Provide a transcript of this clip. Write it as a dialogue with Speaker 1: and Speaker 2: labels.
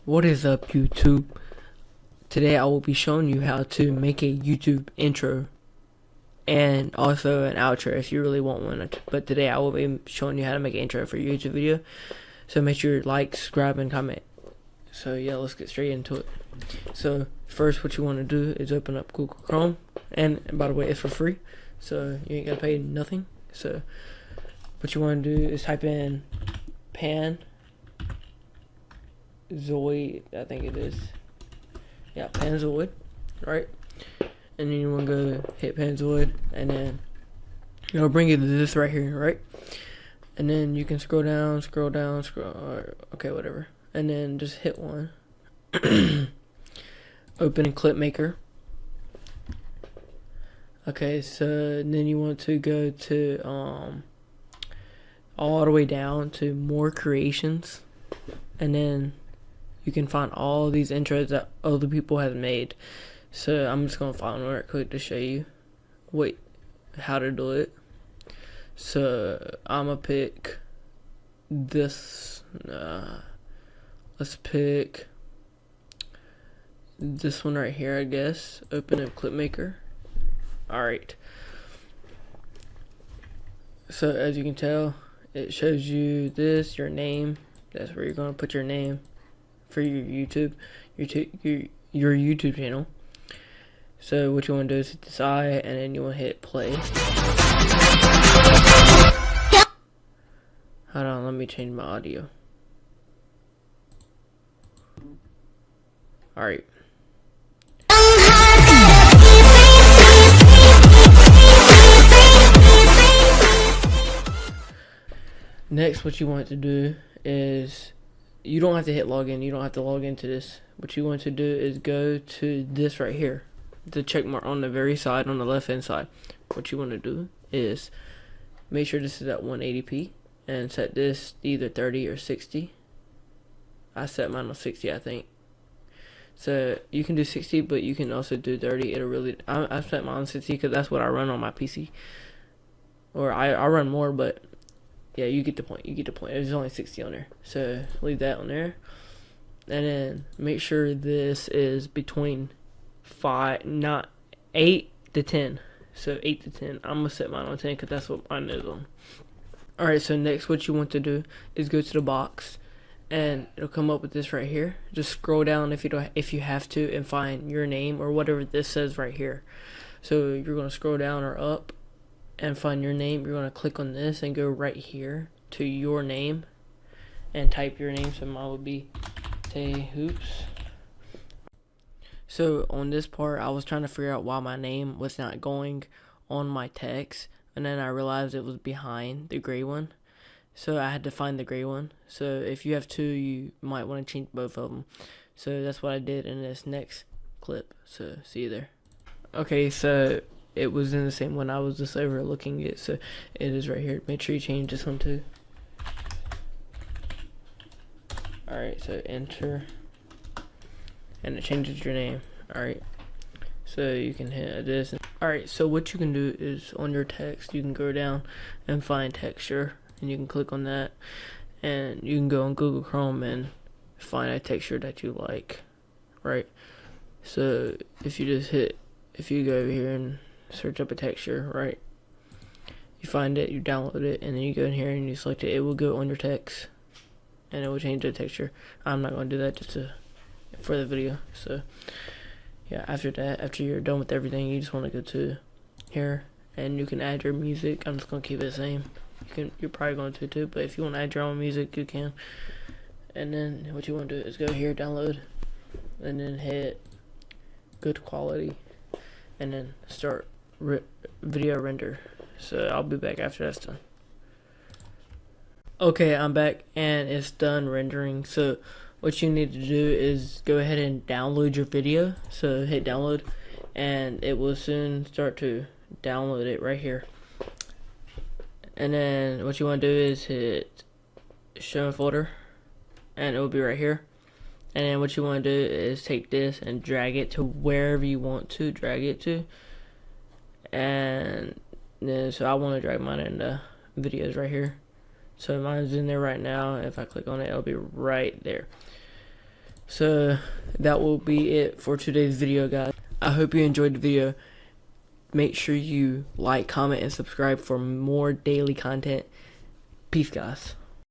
Speaker 1: What is up, YouTube? Today I will be showing you how to make a YouTube intro and also an outro if you really want one. But today I will be showing you how to make an intro for your YouTube video. So make sure you like, subscribe, and comment. So yeah, let's get straight into it. So first, what you want to do is open up Google Chrome, and by the way, it's for free, so you ain't gotta pay nothing. So what you want to do is type in Panzoid, I think it is. Yeah, Panzoid, right? And then you want to go hit Panzoid, and then it'll bring you to this right here, right? And then you can scroll down, okay, whatever. And then just hit one. Open in Clipmaker. Okay, so then you want to go to all the way down to more creations, and then you can find all these intros that other people have made. So I'm just gonna find one right quick to show you how to do it. So I'm gonna pick this. Let's pick this one right here, I guess. Open up Clipmaker. Alright. So as you can tell, it shows you this, your name. That's where you're gonna put your name for your YouTube channel. So what you want to do is hit this I, and then you want to hit play. Hold on, let me change my audio. Alright. Next, what you want to do is, you don't have to hit login. You don't have to log into this. What you want to do is go to this right here, the check mark on the very side, on the left hand side. What you want to do is make sure this is at 180p and set this either 30 or 60. I set mine on 60, I think. So you can do 60, but you can also do 30. It'll really, I set mine on 60 because that's what I run on my PC. Or I run more, but yeah, you get the point. There's only 60 on there, so leave that on there. And then make sure this is between 8 to 10. So 8 to 10. I'm gonna set mine on 10 because that's what mine is on. Alright, so next what you want to do is go to the box, and it'll come up with this right here. Just scroll down if you have to, and find your name or whatever this says right here. So you're gonna scroll down or up and find your name. You're gonna click on this and go right here to your name and type your name. So mine would be Tay Hoops. So on this part, I was trying to figure out why my name was not going on my text, and then I realized it was behind the gray one. So I had to find the gray one. So if you have two, you might want to change both of them. So that's what I did in this next clip. So see you there. Okay, so it was in the same one. I was just overlooking it, so it is right here. Make sure you change this one too. Alright, so enter, and it changes your name. Alright, so you can hit this. Alright, so what you can do is on your text, you can go down and find texture, and you can click on that, and you can go on Google Chrome and find a texture that you like, right? So if you go over here and search up a texture, right? You find it, you download it, and then you go in here and you select it. It will go on your text, and it will change the texture. I'm not going to do that just for the video. So yeah, after that, after you're done with everything, you just want to go to here, and you can add your music. I'm just going to keep it the same. You're probably going to too, but if you want to add your own music, you can. And then what you want to do is go here, download, and then hit good quality, and then start video render. So I'll be back after that's done. Okay, I'm back and it's done rendering. So what you need to do is go ahead and download your video. So hit download, and it will soon start to download it right here. And then what you want to do is hit show in folder, and it will be right here. And then what you want to do is take this and drag it to wherever you want to drag it to. And then so I want to drag mine in the videos right here. So mine's in there right now. If I click on it, it'll be right there. So that will be it for today's video, guys. I hope you enjoyed the video. Make sure you like, comment, and subscribe for more daily content. Peace, guys.